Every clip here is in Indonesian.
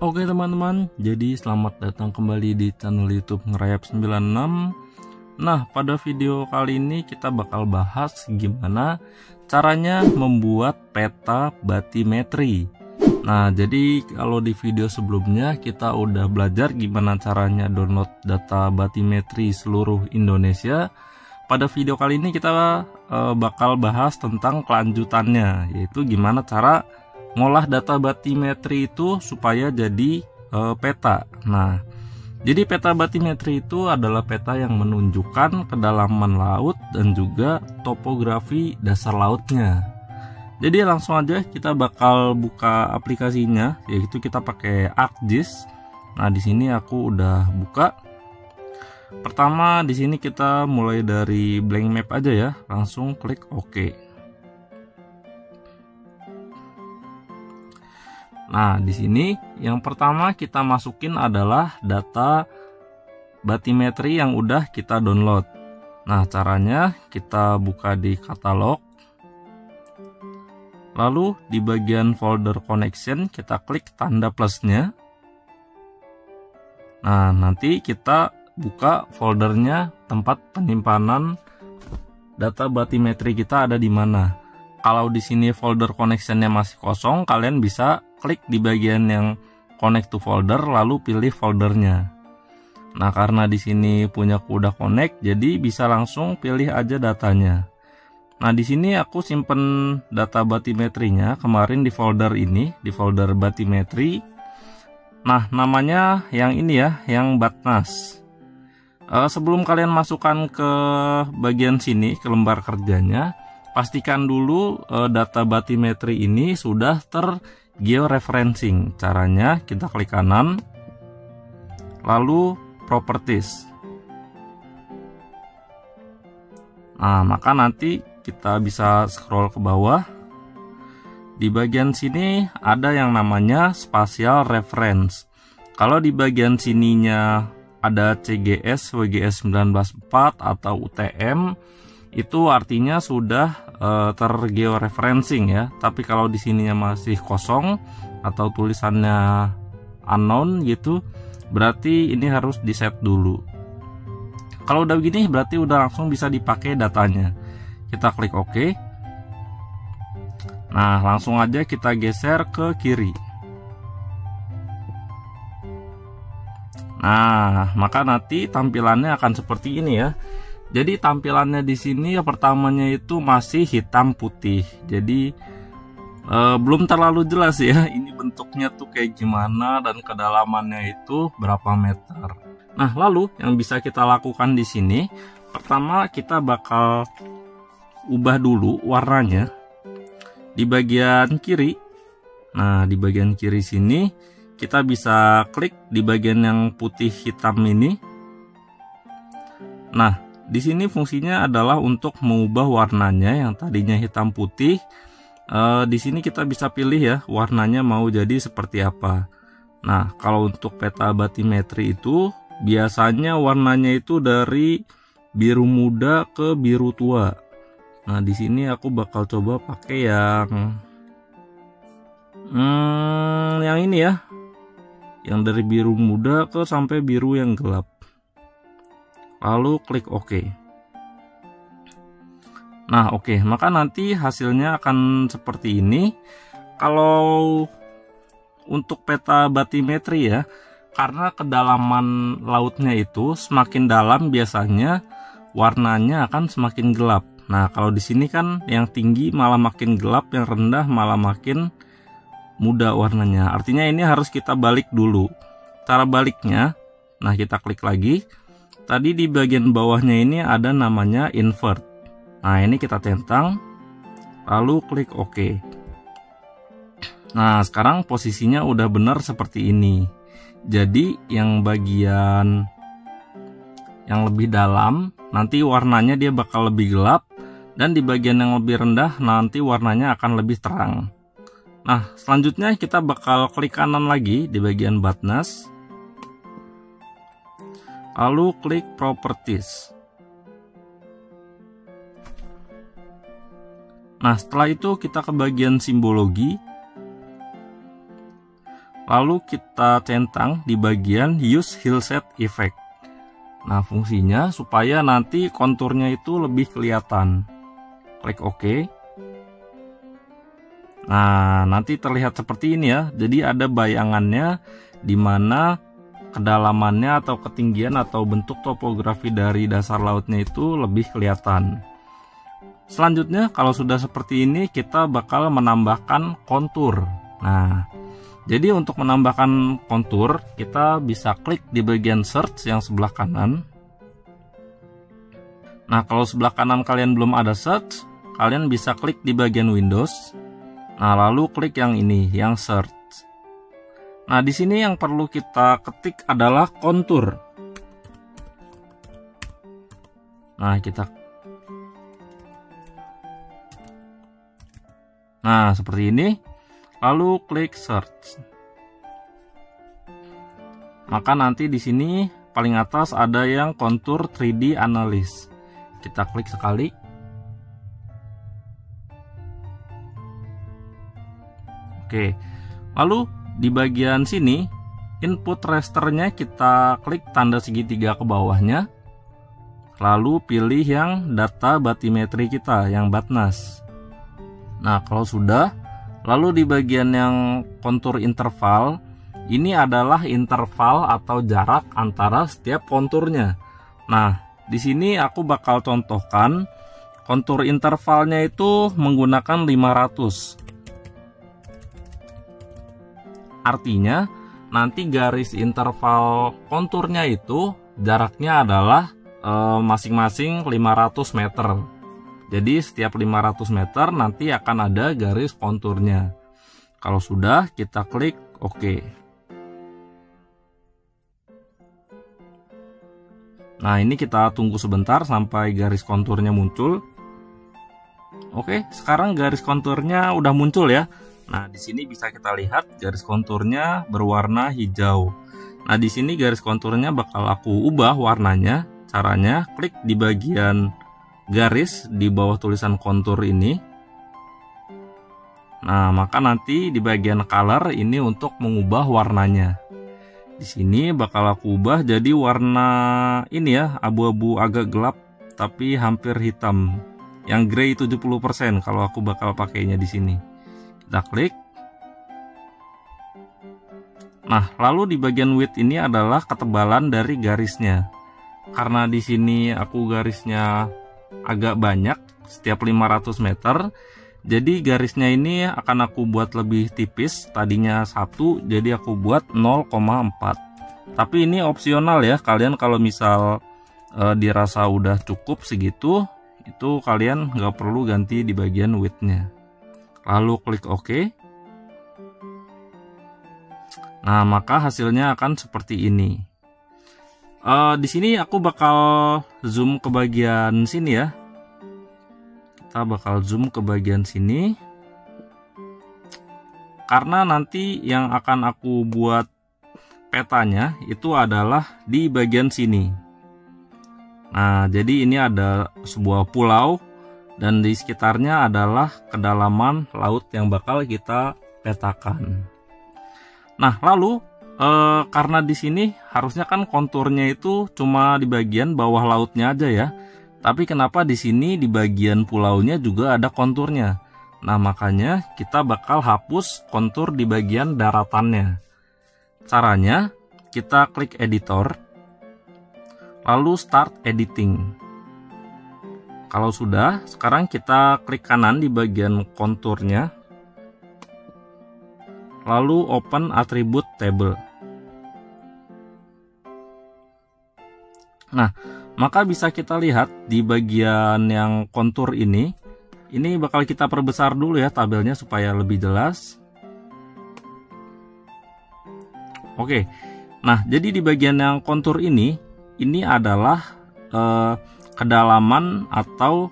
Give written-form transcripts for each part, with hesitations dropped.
Oke teman-teman, jadi selamat datang kembali di channel YouTube Ngerayap 96. Nah, pada video kali ini kita bakal bahas gimana caranya membuat peta batimetri. Nah, jadi kalau di video sebelumnya kita udah belajar gimana caranya download data batimetri seluruh Indonesia. Pada video kali ini kita bakal bahas tentang kelanjutannya, yaitu gimana cara ngolah data batimetri itu supaya jadi peta. Nah, jadi peta batimetri itu adalah peta yang menunjukkan kedalaman laut dan juga topografi dasar lautnya. Jadi langsung aja kita bakal buka aplikasinya, yaitu kita pakai ArcGIS. Nah, di sini aku udah buka. Pertama di sini kita mulai dari blank map aja ya, langsung klik OK. Nah, di sini yang pertama kita masukin adalah data batimetri yang udah kita download. Nah, caranya kita buka di katalog. Lalu di bagian folder connection kita klik tanda plusnya. Nah, nanti kita buka foldernya tempat penyimpanan data batimetri kita ada di mana. Kalau di sini folder connectionnya masih kosong, kalian bisa klik di bagian yang connect to folder lalu pilih foldernya. Nah, karena di sini punya udah connect, jadi bisa langsung pilih aja datanya. Nah, di sini aku simpen data batimetrinya kemarin di folder ini, di folder batimetri. Nah, namanya yang ini ya, yang Batnas. Sebelum kalian masukkan ke bagian sini, ke lembar kerjanya, pastikan dulu data batimetri ini sudah tergeoreferencing. Caranya kita klik kanan, lalu properties. Nah, maka nanti kita bisa scroll ke bawah. Di bagian sini ada yang namanya spatial reference. Kalau di bagian sininya ada CGS, WGS 194 atau UTM, itu artinya sudah tergeoreferencing ya. Tapi kalau di sininya masih kosong atau tulisannya unknown gitu, berarti ini harus di set dulu. Kalau udah begini berarti udah langsung bisa dipakai datanya. Kita klik OK. Nah, langsung aja kita geser ke kiri. Nah, maka nanti tampilannya akan seperti ini ya. Jadi tampilannya di sini ya, pertamanya itu masih hitam putih. Jadi belum terlalu jelas ya ini bentuknya tuh kayak gimana dan kedalamannya itu berapa meter. Nah, lalu yang bisa kita lakukan di sini, pertama kita bakal ubah dulu warnanya di bagian kiri. Nah, di bagian kiri sini kita bisa klik di bagian yang putih hitam ini. Nah, di sini fungsinya adalah untuk mengubah warnanya yang tadinya hitam putih. Di sini kita bisa pilih ya warnanya mau jadi seperti apa. Nah, kalau untuk peta batimetri itu biasanya warnanya itu dari biru muda ke biru tua. Nah, di sini aku bakal coba pakai yang ini ya, yang dari biru muda ke sampai biru yang gelap. Lalu klik OK. Nah, oke, maka nanti hasilnya akan seperti ini. Kalau untuk peta batimetri ya, karena kedalaman lautnya itu semakin dalam biasanya warnanya akan semakin gelap. Nah, kalau di sini kan yang tinggi malah makin gelap, yang rendah malah makin muda warnanya. Artinya ini harus kita balik dulu. Cara baliknya, nah kita klik lagi. Tadi di bagian bawahnya ini ada namanya invert. Nah, ini kita centang, lalu klik OK. Nah, sekarang posisinya udah benar seperti ini. Jadi yang bagian yang lebih dalam nanti warnanya dia bakal lebih gelap, dan di bagian yang lebih rendah nanti warnanya akan lebih terang. Nah, selanjutnya kita bakal klik kanan lagi di bagian Batnas, lalu klik properties. Nah, setelah itu kita ke bagian simbologi. lalu kita centang di bagian Use Hillside Effect. Nah, fungsinya supaya nanti konturnya itu lebih kelihatan. Klik OK. Nah, nanti terlihat seperti ini ya. Jadi ada bayangannya di mana kedalamannya atau ketinggian atau bentuk topografi dari dasar lautnya itu lebih kelihatan. Selanjutnya, kalau sudah seperti ini, kita bakal menambahkan kontur. Nah, jadi untuk menambahkan kontur, kita bisa klik di bagian search yang sebelah kanan. Nah, kalau sebelah kanan kalian belum ada search, kalian bisa klik di bagian Windows. Nah, lalu klik yang ini, yang search. Nah, di sini yang perlu kita ketik adalah kontur. Nah, seperti ini. Lalu klik search. Maka nanti di sini paling atas ada yang kontur 3D analysis. Kita klik sekali. Oke. Lalu di bagian sini input rasternya kita klik tanda segitiga ke bawahnya. Lalu pilih yang data batimetri kita, yang batnas. Nah, kalau sudah, lalu di bagian yang kontur interval, ini adalah interval atau jarak antara setiap konturnya. Nah, di sini aku bakal contohkan kontur intervalnya itu menggunakan 500. Artinya, nanti garis interval konturnya itu jaraknya adalah masing-masing 500 meter. Jadi setiap 500 meter nanti akan ada garis konturnya. Kalau sudah, kita klik OK. Nah, ini kita tunggu sebentar sampai garis konturnya muncul. Oke, sekarang garis konturnya udah muncul ya. Nah, di sini bisa kita lihat garis konturnya berwarna hijau. Nah, di sini garis konturnya bakal aku ubah warnanya. Caranya klik di bagian garis di bawah tulisan kontur ini. Nah, maka nanti di bagian color ini untuk mengubah warnanya. Di sini bakal aku ubah jadi warna ini ya, abu-abu agak gelap tapi hampir hitam. Yang grey 70% kalau aku bakal pakainya di sini. Kita klik. Nah, lalu di bagian width ini adalah ketebalan dari garisnya. Karena di sini aku garisnya agak banyak, setiap 500 meter, jadi garisnya ini akan aku buat lebih tipis. Tadinya 1, jadi aku buat 0,4. Tapi ini opsional ya, kalian kalau misal dirasa udah cukup segitu, itu kalian nggak perlu ganti di bagian width-nya. Lalu klik OK. Nah, maka hasilnya akan seperti ini. Di sini aku bakal zoom ke bagian sini ya. Kita bakal zoom ke bagian sini. Karena nanti yang akan aku buat petanya itu adalah di bagian sini. Nah, jadi ini ada sebuah pulau dan di sekitarnya adalah kedalaman laut yang bakal kita petakan. Nah, lalu karena di sini harusnya kan konturnya itu cuma di bagian bawah lautnya aja ya. Tapi kenapa di sini di bagian pulaunya juga ada konturnya? Nah, makanya kita bakal hapus kontur di bagian daratannya. Caranya, kita klik editor, lalu start editing. Kalau sudah, sekarang kita klik kanan di bagian konturnya, lalu open attribute table. Nah, maka bisa kita lihat di bagian yang kontur ini bakal kita perbesar dulu ya tabelnya supaya lebih jelas. Oke, nah jadi di bagian yang kontur ini adalah kedalaman atau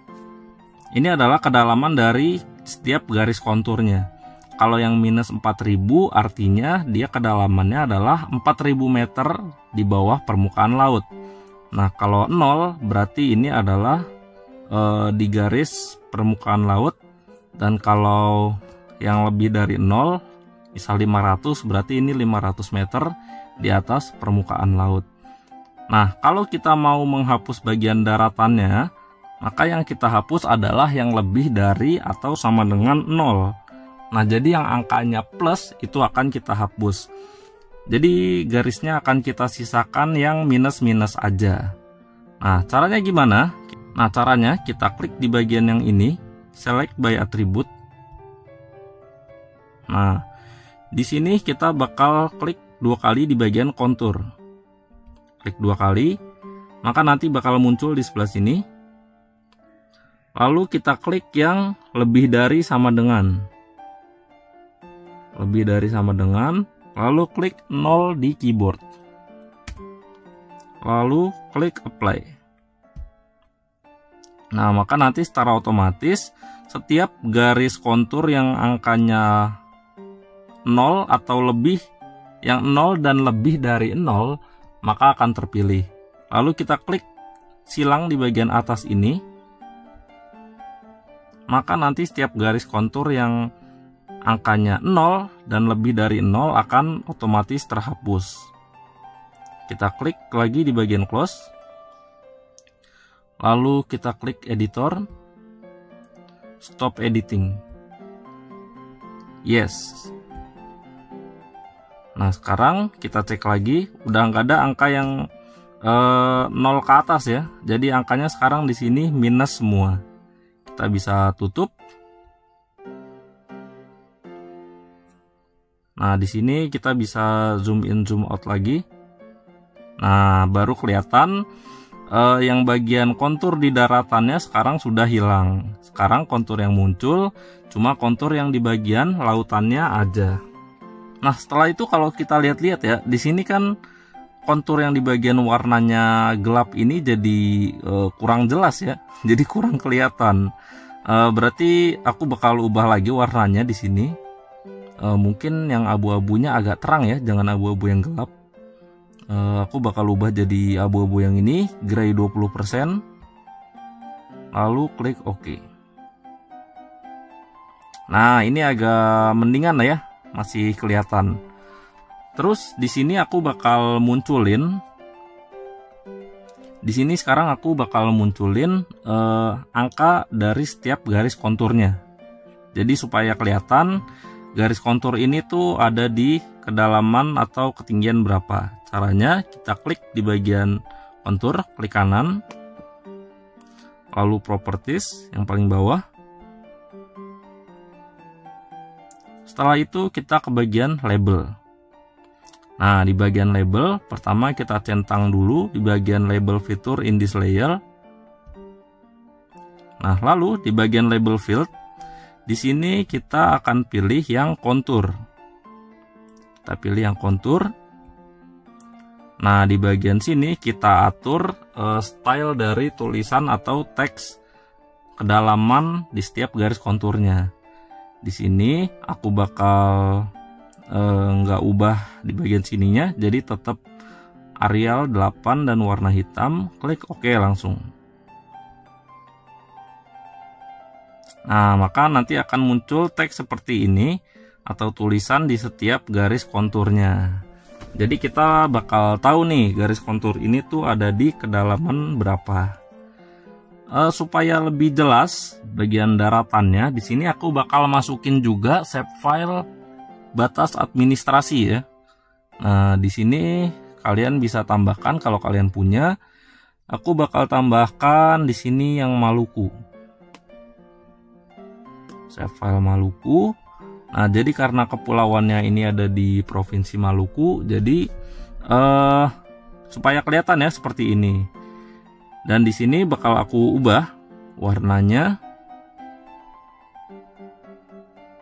ini adalah kedalaman dari setiap garis konturnya. Kalau yang minus 4000 artinya dia kedalamannya adalah 4000 meter di bawah permukaan laut. Nah, kalau 0 berarti ini adalah di garis permukaan laut, dan kalau yang lebih dari 0 Misal 500, berarti ini 500 meter di atas permukaan laut. Nah, kalau kita mau menghapus bagian daratannya, maka yang kita hapus adalah yang lebih dari atau sama dengan 0. Nah, jadi yang angkanya plus itu akan kita hapus. Jadi garisnya akan kita sisakan yang minus-minus aja. Nah, caranya gimana? Nah, caranya kita klik di bagian yang ini, select by attribute. Nah, di sini kita bakal klik 2 kali di bagian kontur. Klik 2 kali, maka nanti bakal muncul di sebelah sini. Lalu kita klik yang lebih dari sama dengan. Lebih dari sama dengan, lalu klik 0 di keyboard. Lalu klik apply. Nah, maka nanti secara otomatis setiap garis kontur yang angkanya 0 atau lebih, yang 0 dan lebih dari 0, maka akan terpilih. Lalu kita klik silang di bagian atas ini, maka nanti setiap garis kontur yang angkanya 0 dan lebih dari 0 akan otomatis terhapus. Kita klik lagi di bagian close. Lalu kita klik editor, stop editing. Yes. Nah, sekarang kita cek lagi, udah nggak ada angka yang 0 ke atas ya. Jadi angkanya sekarang di sini minus semua. Kita bisa tutup. Nah, di sini kita bisa zoom in zoom out lagi. Nah, baru kelihatan yang bagian kontur di daratannya sekarang sudah hilang. Sekarang kontur yang muncul cuma kontur yang di bagian lautannya aja. Nah, setelah itu kalau kita lihat-lihat ya, di sini kan kontur yang di bagian warnanya gelap ini jadi kurang jelas ya. Jadi kurang kelihatan. Berarti aku bakal ubah lagi warnanya di sini. Mungkin yang abu-abunya agak terang ya, jangan abu-abu yang gelap. Aku bakal ubah jadi abu-abu yang ini, gray 20%. Lalu klik OK. Nah, ini agak mendingan lah ya, masih kelihatan. Terus di sini aku bakal munculin. Di sini sekarang aku bakal munculin angka dari setiap garis konturnya. Jadi supaya kelihatan garis kontur ini tuh ada di kedalaman atau ketinggian berapa. Caranya kita klik di bagian kontur, klik kanan, lalu properties yang paling bawah. Setelah itu kita ke bagian label. Nah, di bagian label pertama kita centang dulu di bagian label fitur in this layer. Nah, lalu di bagian label field, di sini kita akan pilih yang kontur. Kita pilih yang kontur. Nah, di bagian sini kita atur style dari tulisan atau teks kedalaman di setiap garis konturnya. Di sini aku bakal nggak ubah di bagian sininya, jadi tetap Arial 8 dan warna hitam. Klik OK langsung. Nah, maka nanti akan muncul teks seperti ini atau tulisan di setiap garis konturnya. Jadi kita bakal tahu nih garis kontur ini tuh ada di kedalaman berapa. Supaya lebih jelas bagian daratannya, di sini aku bakal masukin juga shapefile batas administrasi ya. Nah, di sini kalian bisa tambahkan kalau kalian punya. Aku bakal tambahkan di sini yang Maluku. Shapefile Maluku. Nah, jadi karena kepulauannya ini ada di Provinsi Maluku, jadi supaya kelihatan ya seperti ini. Dan di sini bakal aku ubah warnanya.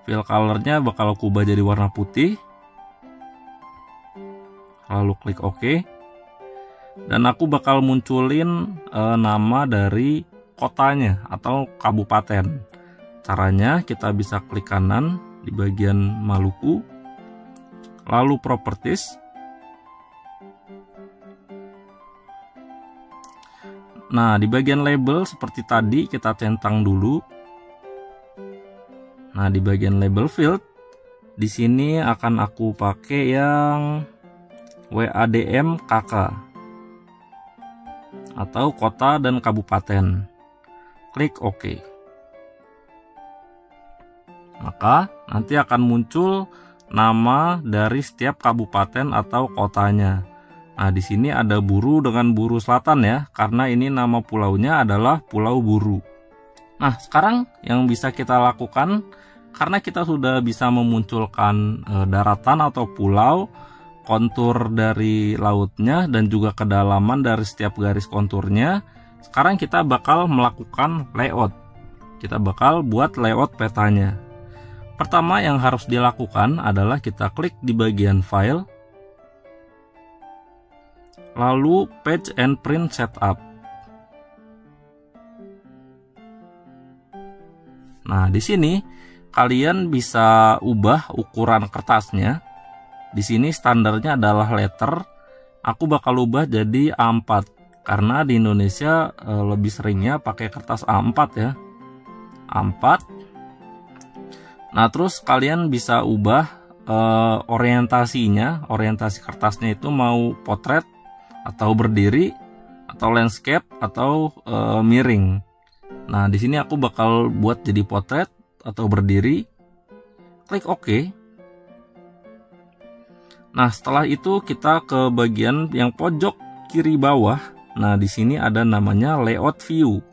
Fill colornya bakal aku ubah jadi warna putih. Lalu klik OK. Dan aku bakal munculin nama dari kotanya atau kabupaten. Caranya kita bisa klik kanan di bagian Maluku, lalu properties. Nah, di bagian label seperti tadi kita centang dulu. Nah, di bagian label field, Di sini akan aku pakai yang WADM KK atau kota dan kabupaten. Klik OK. Maka nanti akan muncul nama dari setiap kabupaten atau kotanya. Nah, di sini ada Buru dengan Buru Selatan ya, karena ini nama pulaunya adalah Pulau Buru. Nah, sekarang yang bisa kita lakukan, karena kita sudah bisa memunculkan daratan atau pulau, kontur dari lautnya, dan juga kedalaman dari setiap garis konturnya. Sekarang kita bakal melakukan layout. Kita bakal buat layout petanya. Pertama yang harus dilakukan adalah kita klik di bagian file, lalu page and print setup. Nah, di sini kalian bisa ubah ukuran kertasnya. Di sini standarnya adalah letter. Aku bakal ubah jadi A4 karena di Indonesia lebih seringnya pakai kertas A4 ya. A4. Nah, terus kalian bisa ubah orientasinya. Orientasi kertasnya itu mau potret atau berdiri atau landscape atau miring. Nah, di sini aku bakal buat jadi potret atau berdiri. Klik OK. Nah, setelah itu kita ke bagian yang pojok kiri bawah. Nah, di sini ada namanya layout view.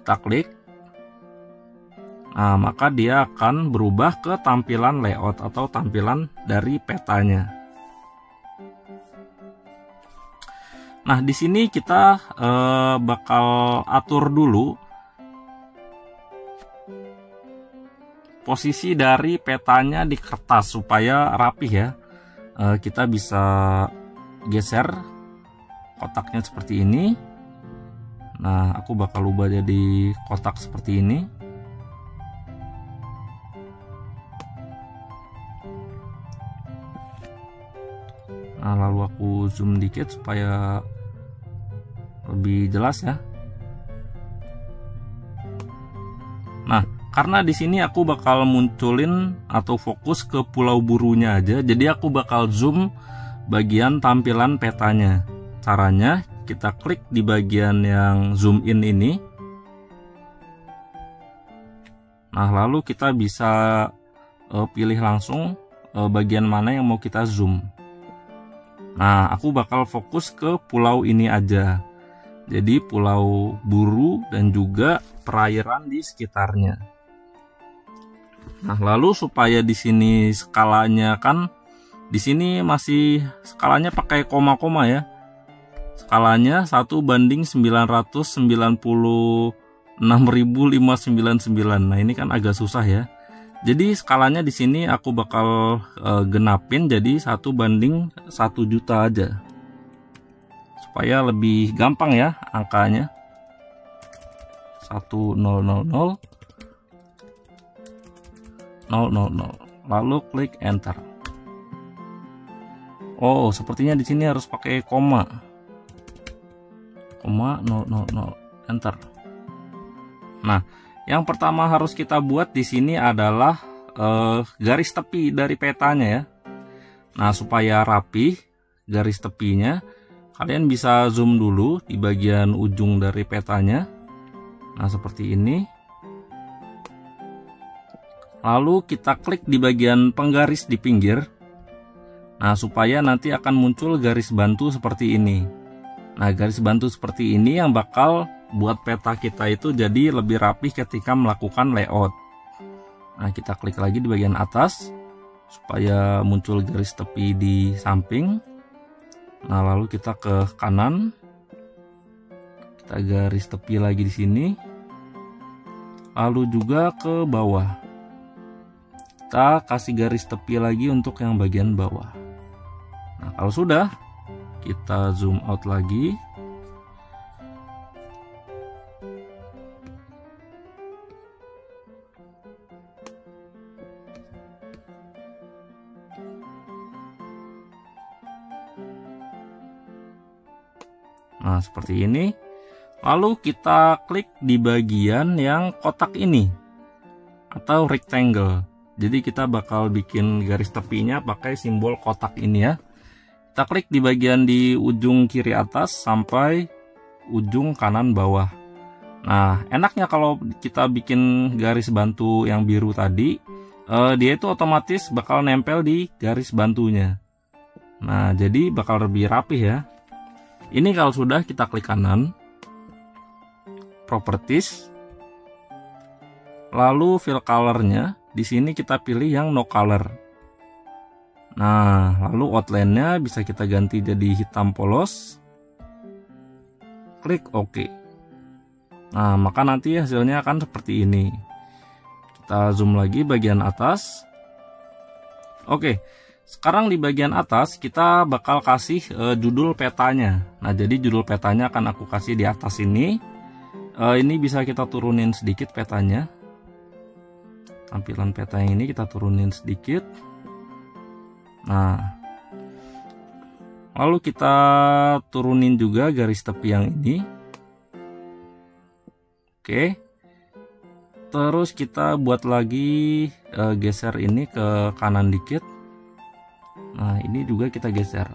Kita klik. Nah, maka dia akan berubah ke tampilan layout atau tampilan dari petanya. Nah, di sini kita bakal atur dulu posisi dari petanya di kertas supaya rapih ya. Kita bisa geser kotaknya seperti ini. Nah, aku bakal ubah jadi kotak seperti ini. Nah, lalu aku zoom dikit supaya lebih jelas ya. Nah, karena di sini aku bakal munculin atau fokus ke Pulau Burunya aja, jadi aku bakal zoom bagian tampilan petanya. Caranya kita klik di bagian yang zoom in ini. Nah, lalu kita bisa pilih langsung bagian mana yang mau kita zoom. Nah, aku bakal fokus ke pulau ini aja. Jadi Pulau Buru dan juga perairan di sekitarnya. Nah, lalu supaya di sini skalanya kan di sini masih skalanya pakai koma-koma ya. Skalanya 1:996.599. Nah, ini kan agak susah ya. Jadi skalanya di sini aku bakal genapin jadi 1:1 juta aja. Supaya lebih gampang ya angkanya. 1000 000. Lalu klik enter. Oh, sepertinya di sini harus pakai koma. 000 enter. Nah, yang pertama harus kita buat di sini adalah garis tepi dari petanya ya. Nah, supaya rapi garis tepinya, kalian bisa zoom dulu di bagian ujung dari petanya. Nah, seperti ini. Lalu kita klik di bagian penggaris di pinggir. Nah, supaya nanti akan muncul garis bantu seperti ini. Nah, garis bantu seperti ini yang bakal buat peta kita itu jadi lebih rapih ketika melakukan layout. Nah, kita klik lagi di bagian atas supaya muncul garis tepi di samping. Nah, lalu kita ke kanan. Kita garis tepi lagi di sini. Lalu juga ke bawah. Kita kasih garis tepi lagi untuk yang bagian bawah. Nah, kalau sudah, kita zoom out lagi. Nah, seperti ini. Lalu kita klik di bagian yang kotak ini atau rectangle. Jadi kita bakal bikin garis tepinya pakai simbol kotak ini ya. Kita klik di bagian di ujung kiri atas sampai ujung kanan bawah. Nah, enaknya kalau kita bikin garis bantu yang biru tadi, dia itu otomatis bakal nempel di garis bantunya. Nah, jadi bakal lebih rapih ya. Ini kalau sudah, kita klik kanan, Properties, lalu fill colornya. Di sini kita pilih yang no color. Nah, lalu outline-nya bisa kita ganti jadi hitam polos. Klik OK. Nah, maka nanti hasilnya akan seperti ini. Kita zoom lagi bagian atas. Oke, sekarang di bagian atas kita bakal kasih judul petanya. Nah, jadi judul petanya akan aku kasih di atas ini. Ini bisa kita turunin sedikit petanya. Tampilan peta yang ini kita turunin sedikit. Nah, lalu kita turunin juga garis tepi yang ini. Oke. Terus kita buat lagi geser ini ke kanan dikit. Nah, ini juga kita geser.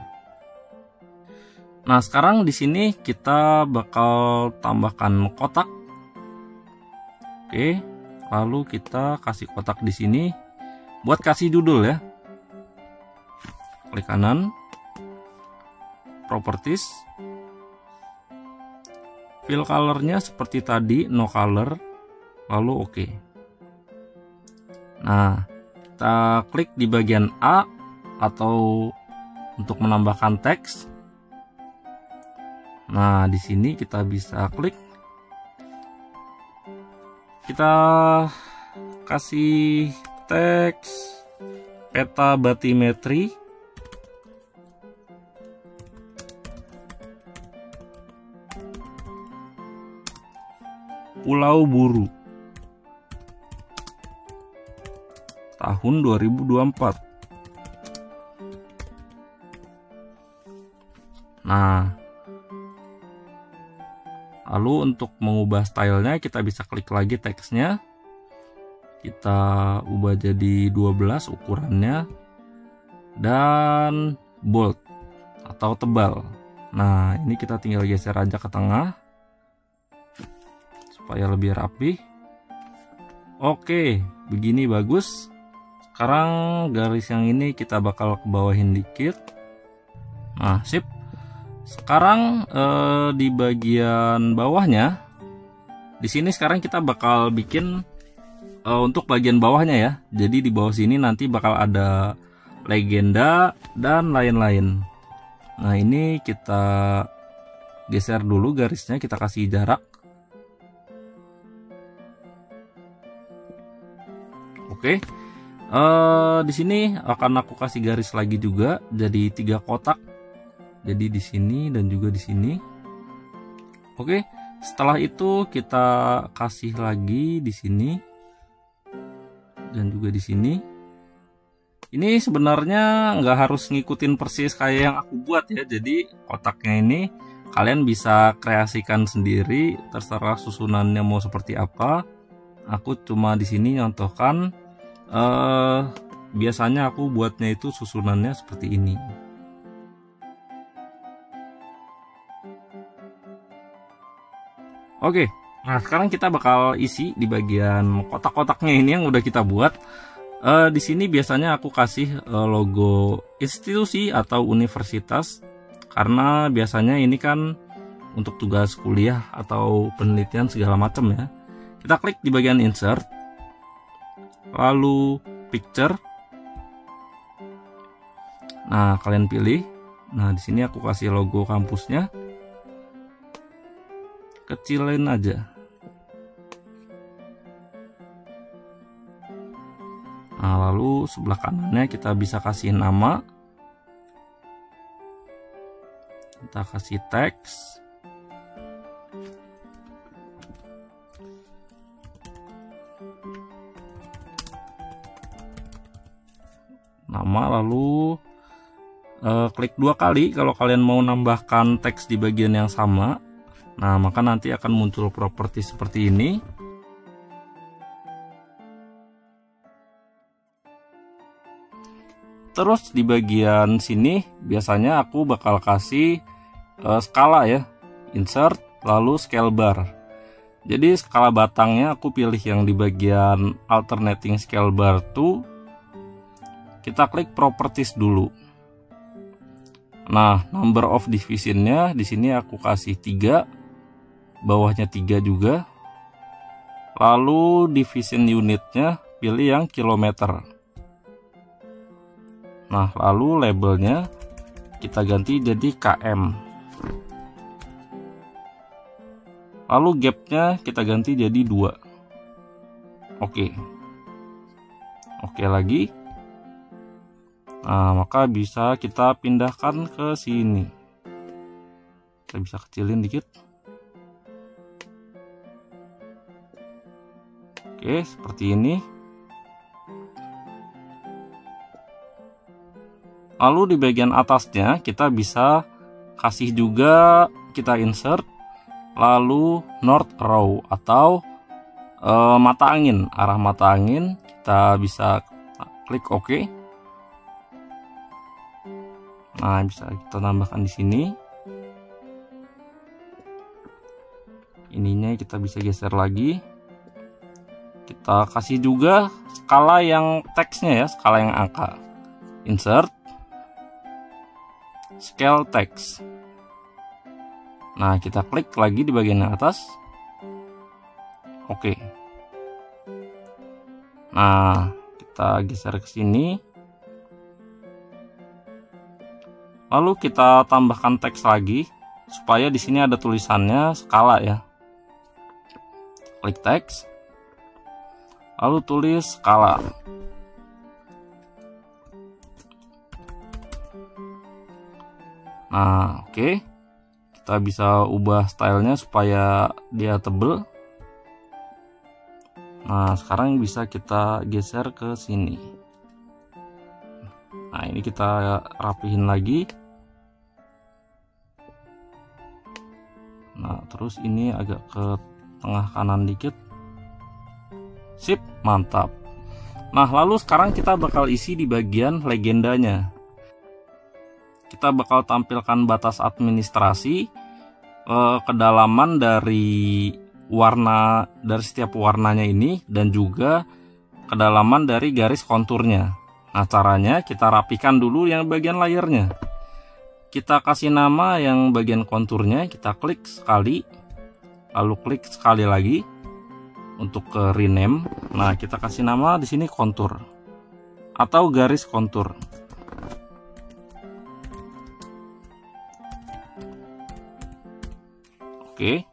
Nah, sekarang di sini kita bakal tambahkan kotak. Oke. Lalu kita kasih kotak di sini buat kasih judul ya. Klik kanan, Properties, fill colornya seperti tadi, no color, lalu OK. Nah, kita klik di bagian A atau untuk menambahkan teks. Nah, di sini kita bisa klik. Kita kasih teks peta batimetri. Pulau Buru tahun 2024. Nah, lalu untuk mengubah stylenya kita bisa klik lagi teksnya. Kita ubah jadi 12 ukurannya. Dan bold atau tebal. Nah, ini kita tinggal geser aja ke tengah. Supaya lebih rapi. Oke, begini bagus. Sekarang garis yang ini kita bakal ke bawahin dikit. Nah, sip. Sekarang di bagian bawahnya, di sini sekarang kita bakal bikin untuk bagian bawahnya ya. Jadi di bawah sini nanti bakal ada legenda dan lain-lain. Nah, ini kita geser dulu garisnya, kita kasih jarak. Oke. Di sini akan aku kasih garis lagi juga, jadi 3 kotak. Jadi di sini dan juga di sini. Oke, setelah itu kita kasih lagi di sini dan juga di sini. Ini sebenarnya nggak harus ngikutin persis kayak yang aku buat ya. Jadi kotaknya ini kalian bisa kreasikan sendiri, terserah susunannya mau seperti apa. Aku cuma di sini nyontohkan. Biasanya aku buatnya itu susunannya seperti ini. Oke, nah sekarang kita bakal isi di bagian kotak-kotaknya ini yang udah kita buat. Di sini biasanya aku kasih logo institusi atau universitas, karena biasanya ini kan untuk tugas kuliah atau penelitian segala macam ya. Kita klik di bagian insert, lalu picture. Nah, kalian pilih. Nah, di sini aku kasih logo kampusnya. Kecilin aja. Nah, lalu sebelah kanannya kita bisa kasih nama. Kita kasih teks. Nama, lalu klik 2 kali kalau kalian mau nambahkan teks di bagian yang sama. Nah, maka nanti akan muncul properti seperti ini. Terus di bagian sini biasanya aku bakal kasih skala ya, insert lalu scale bar. Jadi skala batangnya aku pilih yang di bagian alternating scale bar tuh. Kita klik properties dulu. Nah, number of divisionnya di sini aku kasih 3, bawahnya 3 juga. Lalu division unitnya pilih yang kilometer. Nah, lalu labelnya kita ganti jadi km. Lalu gapnya kita ganti jadi 2. Oke lagi. Nah, maka bisa kita pindahkan ke sini. Kita bisa kecilin dikit. Oke, seperti ini. Lalu di bagian atasnya kita bisa kasih juga, kita insert lalu north arrow atau mata angin, arah mata angin. Kita bisa klik OK. Nah, bisa kita tambahkan di sini. Ininya kita bisa geser lagi. Kita kasih juga skala yang teksnya ya, skala yang angka. Insert, scale text. Nah, kita klik lagi di bagian atas. Oke. Nah, kita geser ke sini. Lalu kita tambahkan teks lagi supaya di sini ada tulisannya skala ya. Klik teks. Lalu tulis skala. Nah, oke. Kita bisa ubah stylenya supaya dia tebel. Nah, sekarang bisa kita geser ke sini. Nah, ini kita rapihin lagi. Nah, terus ini agak ke tengah kanan dikit. Sip, mantap. Nah, lalu sekarang kita bakal isi di bagian legendanya. Kita bakal tampilkan batas administrasi, kedalaman dari warna, dari setiap warnanya ini, dan juga kedalaman dari garis konturnya. Nah, caranya kita rapikan dulu yang bagian layernya. Kita kasih nama yang bagian konturnya, kita klik sekali, lalu klik sekali lagi untuk ke rename. Nah, kita kasih nama di sini kontur atau garis kontur. Oke.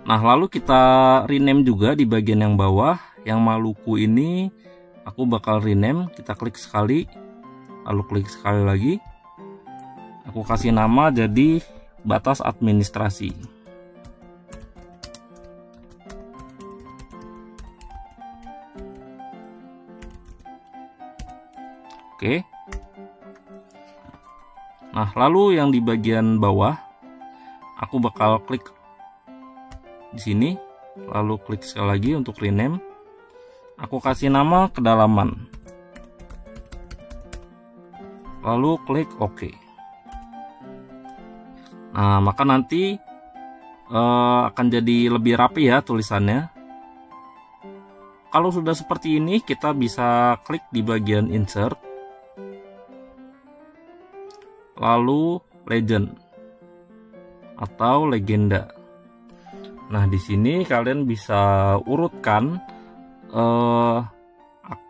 Nah, lalu kita rename juga di bagian yang bawah, yang Maluku ini aku bakal rename. Kita klik sekali, lalu klik sekali lagi. Aku kasih nama jadi batas administrasi. Oke. Nah, lalu yang di bagian bawah aku bakal klik di sini, lalu klik sekali lagi untuk rename. Aku kasih nama kedalaman. Lalu klik OK. Nah, maka nanti akan jadi lebih rapi ya tulisannya. Kalau sudah seperti ini, kita bisa klik di bagian insert, lalu legend atau legenda. Nah, di sini kalian bisa urutkan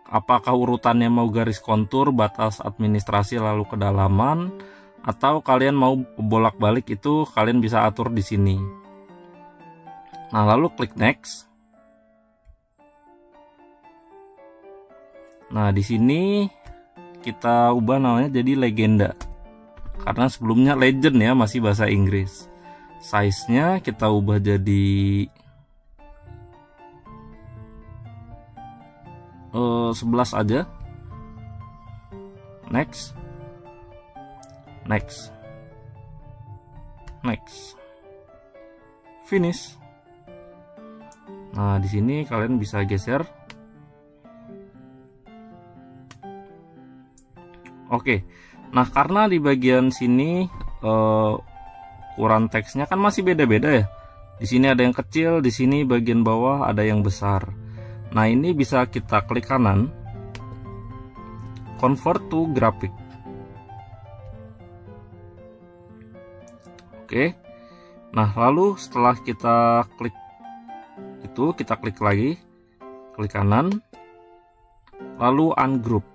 apakah urutannya mau garis kontur, batas administrasi, lalu kedalaman, atau kalian mau bolak-balik, itu kalian bisa atur di sini. Nah, lalu klik next. Nah, di sini kita ubah namanya jadi legenda. Karena sebelumnya legend ya, masih bahasa Inggris. Size-nya kita ubah jadi 11 aja. Next. Next. Next. Finish. Nah, di sini kalian bisa geser. Oke. Nah, karena di bagian sini ukuran teksnya kan masih beda-beda ya. Di sini ada yang kecil, di sini bagian bawah ada yang besar. Nah, ini bisa kita klik kanan, convert to graphic. Oke. Nah, lalu setelah kita klik itu, kita klik lagi, klik kanan, lalu ungroup.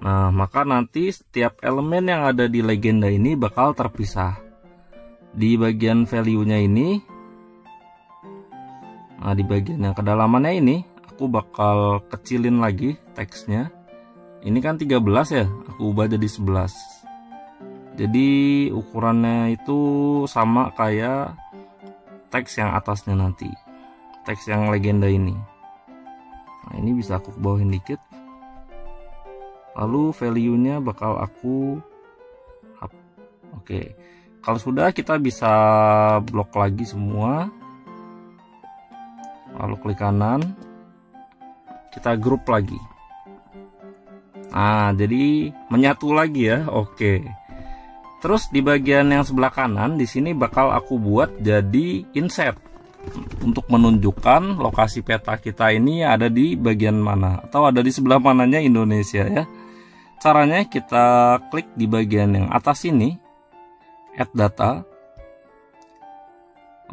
Nah, maka nanti setiap elemen yang ada di legenda ini bakal terpisah. Di bagian value-nya ini, nah di bagian yang kedalamannya ini, aku bakal kecilin lagi teksnya. Ini kan 13 ya, aku ubah jadi 11. Jadi ukurannya itu sama kayak teks yang atasnya nanti, teks yang legenda ini. Nah, ini bisa aku bawahin dikit. Lalu value-nya bakal aku hapus. Oke. Kalau sudah, kita bisa blok lagi semua. Lalu klik kanan. Kita grup lagi. Nah, jadi menyatu lagi ya. Oke. Terus di bagian yang sebelah kanan di sini bakal aku buat jadi insert untuk menunjukkan lokasi peta kita ini ada di bagian mana atau ada di sebelah mananya Indonesia ya. Caranya kita klik di bagian yang atas ini, add data,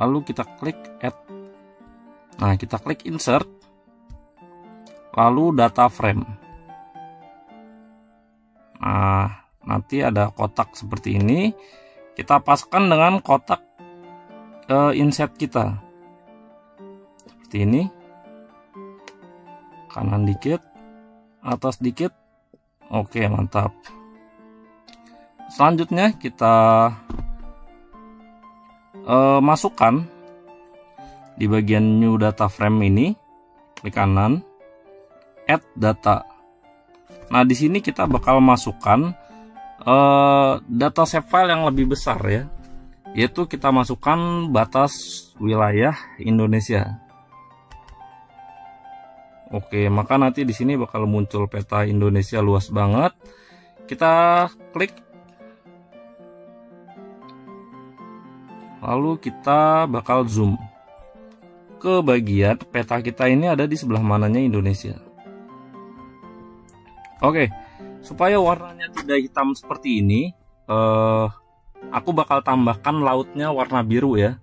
lalu kita klik add. Nah, kita klik insert, lalu data frame. Nah, nanti ada kotak seperti ini, kita paskan dengan kotak insert kita. Seperti ini, kanan dikit, atas dikit. Oke, mantap. Selanjutnya kita masukkan di bagian new data frame ini, klik kanan, add data. Nah, di sini kita bakal masukkan data save file yang lebih besar ya, yaitu kita masukkan batas wilayah Indonesia. Oke, maka nanti di sini bakal muncul peta Indonesia luas banget. Kita klik, lalu kita bakal zoom ke bagian peta kita ini ada di sebelah mananya Indonesia. Oke, supaya warnanya tidak hitam seperti ini, aku bakal tambahkan lautnya warna biru ya.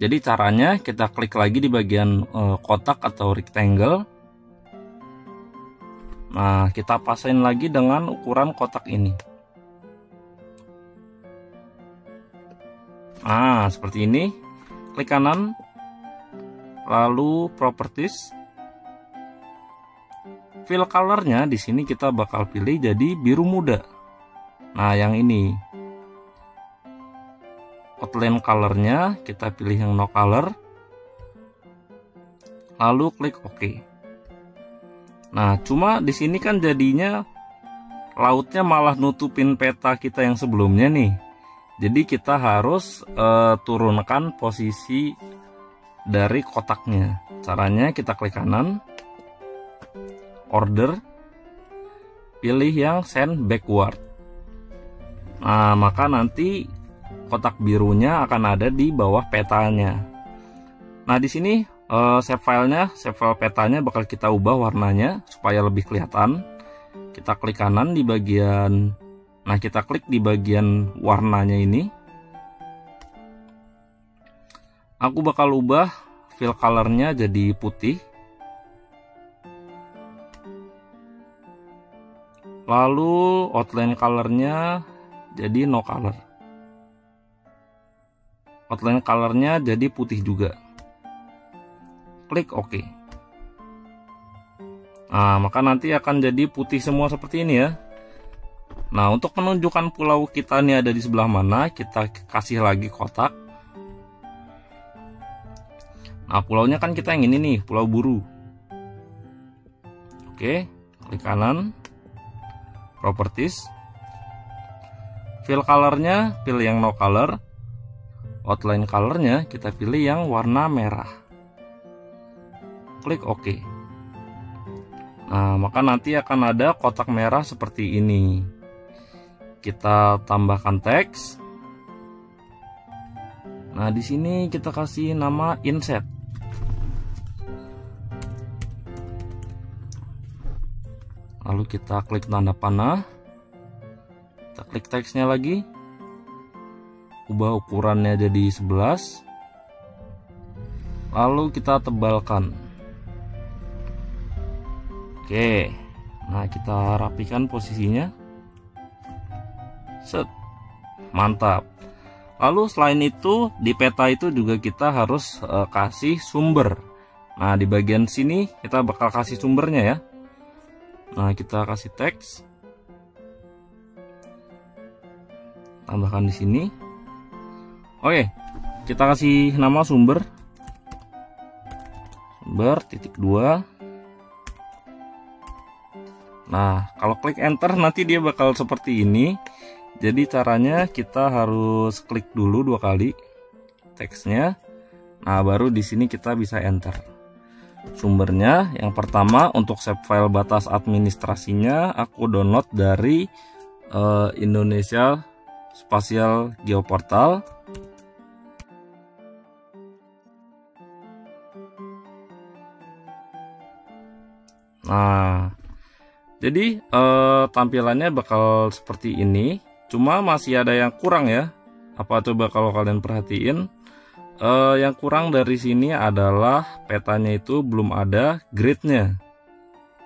Jadi caranya kita klik lagi di bagian kotak atau rectangle. Nah, kita pasain lagi dengan ukuran kotak ini. Nah, seperti ini. Klik kanan, lalu properties. Fill colornya di sini kita bakal pilih jadi biru muda. Nah, yang ini. Outline colornya kita pilih yang no color. Lalu klik OK. Nah, cuma di sini kan jadinya lautnya malah nutupin peta kita yang sebelumnya nih. Jadi kita harus turunkan posisi dari kotaknya. Caranya kita klik kanan, order, pilih yang send backward. Nah, maka nanti kotak birunya akan ada di bawah petanya. Nah, di sini save file petanya bakal kita ubah warnanya supaya lebih kelihatan. Kita klik kanan di bagian, nah kita klik di bagian warnanya ini. Aku bakal ubah fill colornya jadi putih. Lalu outline colornya jadi no color. Outline colornya jadi putih juga. Klik OK. Nah, maka nanti akan jadi putih semua seperti ini ya. Nah, untuk menunjukkan pulau kita ini ada di sebelah mana, kita kasih lagi kotak. Nah, pulaunya kan kita yang ini nih, Pulau Buru. Oke, klik kanan, properties, fill colornya pilih yang no color, outline colornya kita pilih yang warna merah. Klik OK. Nah, maka nanti akan ada kotak merah seperti ini. kita tambahkan teks. Nah, di sini kita kasih nama inset. Lalu kita klik tanda panah. Kita klik teksnya lagi. Ubah ukurannya jadi 11. Lalu kita tebalkan. Oke. Nah, kita rapikan posisinya. Set. Mantap. Lalu selain itu di peta itu juga kita harus kasih sumber. Nah, di bagian sini kita bakal kasih sumbernya ya. Nah, kita kasih teks. Tambahkan di sini. Oke, kita kasih nama sumber. Sumber titik 2. Nah, kalau klik enter nanti dia bakal seperti ini. Jadi caranya kita harus klik dulu 2 kali teksnya. Nah, baru di sini kita bisa enter. Sumbernya yang pertama untuk save file batas administrasinya aku download dari Indonesia Spatial Geoportal. Nah, jadi tampilannya bakal seperti ini. Cuma masih ada yang kurang ya. Apa coba kalau kalian perhatiin, yang kurang dari sini adalah petanya itu belum ada gridnya.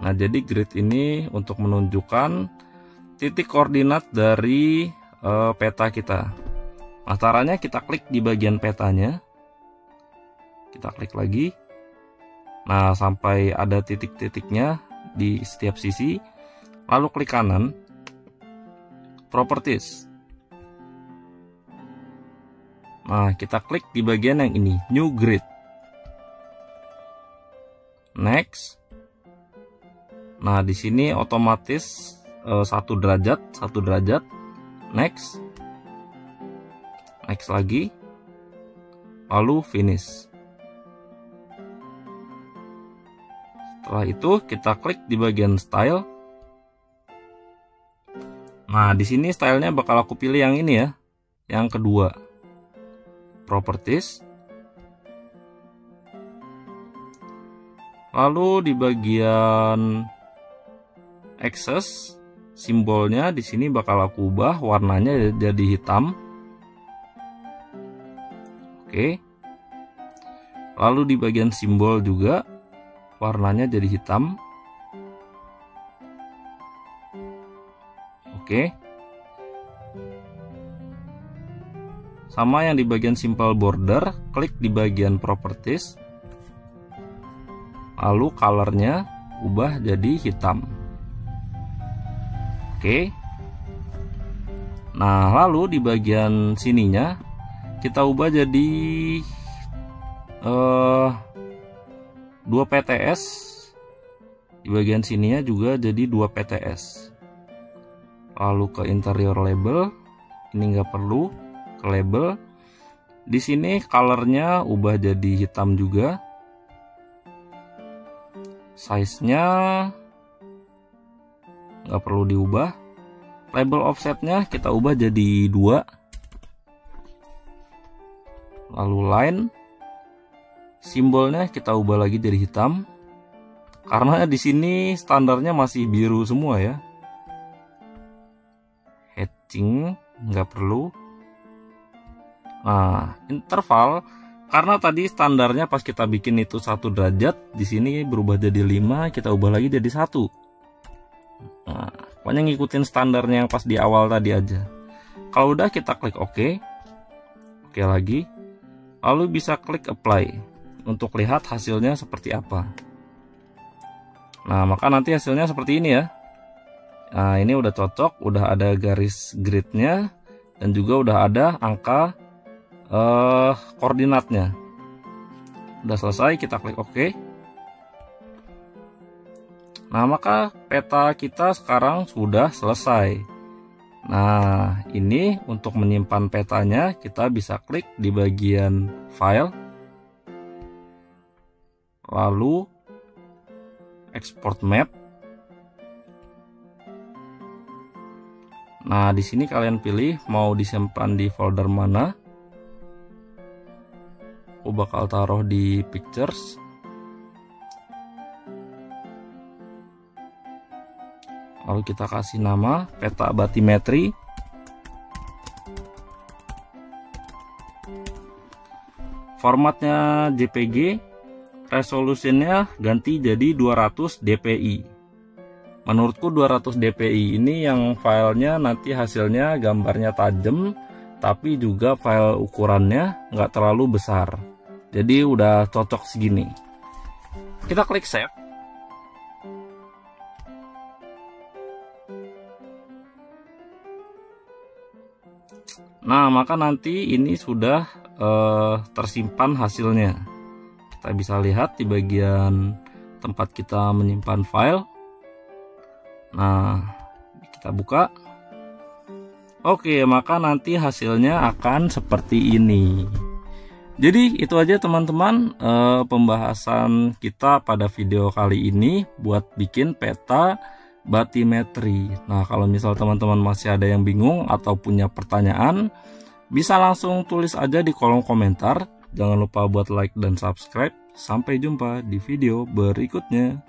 Nah, jadi grid ini untuk menunjukkan titik koordinat dari peta kita. Nah, caranya kita klik di bagian petanya. Kita klik lagi. Nah, sampai ada titik-titiknya di setiap sisi. Lalu klik kanan, Properties. Nah, kita klik di bagian yang ini, New Grid. Next. Nah, di sini otomatis 1 derajat. Next. Next lagi. Lalu finish. Setelah itu kita klik di bagian style. Nah, di sini stylenya bakal aku pilih yang ini ya, yang kedua, Properties. Lalu di bagian Access, simbolnya di sini bakal aku ubah warnanya jadi hitam. Oke. Lalu di bagian simbol juga warnanya jadi hitam. Oke. Sama yang di bagian simple border, klik di bagian properties. Lalu colornya ubah jadi hitam. Oke. Nah, lalu di bagian sininya kita ubah jadi 2 PTS. Di bagian sininya juga jadi 2 PTS. Lalu ke interior label, ini nggak perlu, ke label. Di sini colornya ubah jadi hitam juga. Size-nya nggak perlu diubah. Label offsetnya kita ubah jadi 2. Lalu line, simbolnya kita ubah lagi jadi hitam. Karena di sini standarnya masih biru semua ya. Hatching nggak perlu. Nah, interval karena tadi standarnya pas kita bikin itu 1 derajat, di sini berubah jadi 5, kita ubah lagi jadi 1. Nah, pokoknya ngikutin standarnya yang pas di awal tadi aja. Kalau udah kita klik OK. Oke lagi. Lalu bisa klik apply untuk lihat hasilnya seperti apa. Nah, maka nanti hasilnya seperti ini ya. Nah, ini udah cocok, udah ada garis gridnya, dan juga udah ada angka koordinatnya. Udah selesai, kita klik OK. Nah, maka peta kita sekarang sudah selesai. Nah, ini untuk menyimpan petanya, kita bisa klik di bagian file, lalu export map. Nah, di sini kalian pilih mau disimpan di folder mana. Aku bakal taruh di pictures. Lalu kita kasih nama peta batimetri. Formatnya JPG, resolusinya ganti jadi 200 dpi. Menurutku 200 dpi ini yang filenya nanti hasilnya gambarnya tajam, tapi juga file ukurannya nggak terlalu besar. Jadi udah cocok segini. Kita klik save. Nah, maka nanti ini sudah tersimpan hasilnya. Kita bisa lihat di bagian tempat kita menyimpan file. Nah, kita buka. Oke, maka nanti hasilnya akan seperti ini. Jadi itu aja teman-teman pembahasan kita pada video kali ini buat bikin peta batimetri. Nah, kalau misal teman-teman masih ada yang bingung atau punya pertanyaan, bisa langsung tulis aja di kolom komentar. Jangan lupa buat like dan subscribe. Sampai jumpa di video berikutnya.